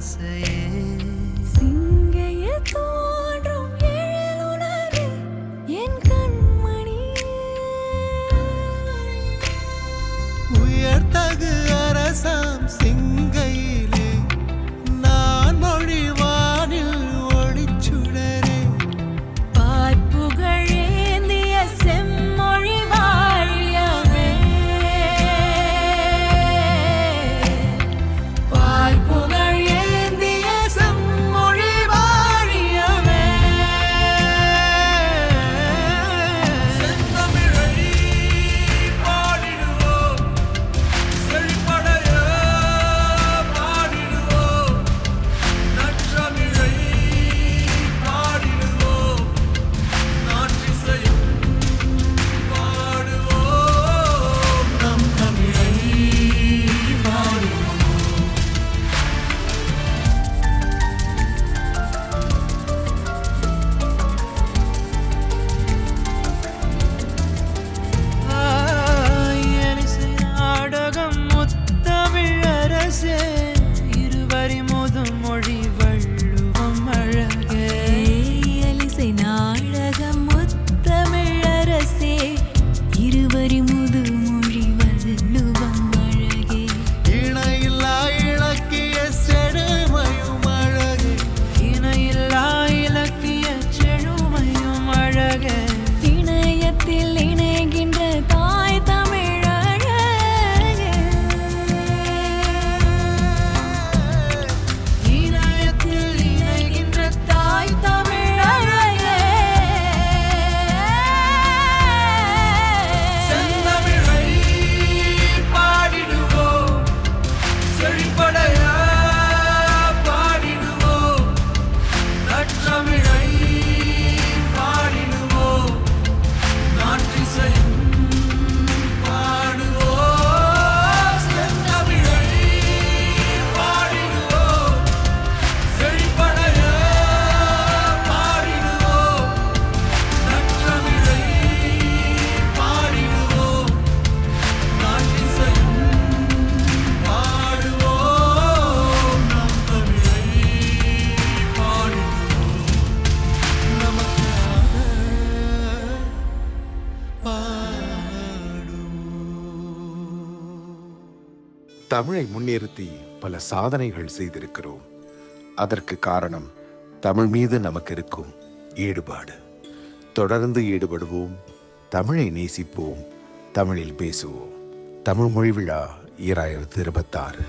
ஆசையே சிங்கைய தோன்றும் எழிலுணர்வு என் கண்மணி உயர்த்தகு அரசாம் சிங்கையிலே நான் மொழிவானில் ஒளிச்சுடரே பார்ப்புகழேந்திய செம்மொழி வாழியவே பார்ப்புகழேந்திய செம்மொழி வாழியவே செந்தமிழை பாடிடுவோம் செழிப்படைய பாடிடுவோம் நற்றமிழை பாடிடுவோம் நாற்றிசையும் பாடுவோம் நம் தமிழை பாடுவோம் எலிசை நாடகம் முத்தமிழரசே இருவரி முதும் மொழி வள்ளுவம் அழகே எலிசை நாடகம் முத்தமிழரசே இருவரி முதுமொழி வள்ளுவம் அழகே இணையில்லா இலக்கிய செழுமையும் அழகே இணையில்லா இலக்கிய செழுமையும் அழகே இணையத்தில் இணைகின்ற தாய் தமிழழகே இணையத்தில் இணைகின்ற தாய் தமிழழகே செந்தமிழை பாடிடுவோம் செழிப்படைய பாடிடுவோம் நற்றமிழை பாடிடுவோம் நாற்றிசையும் பாடுவோம் செந்தமிழை பாடிடுவோம் செழிப்படைய பாடிடுவோம் நற்றமிழை பாடிடுவோம் நாற்றிசையும் பாடுவோம் நம் தமிழை பாடுவோம் நமக்காக பாடுவோம். தமிழை முன்னிறுத்தி பல சாதனைகள் செய்திருக்கிறோம். அதற்கு காரணம் தமிழ் மீது நமக்கு இருக்கும் ஈடுபாடு. தொடர்ந்து ஈடுபடுவோம், தமிழை நேசிப்போம், தமிழில் பேசுவோம். தமிழ் மொழி விழா 2026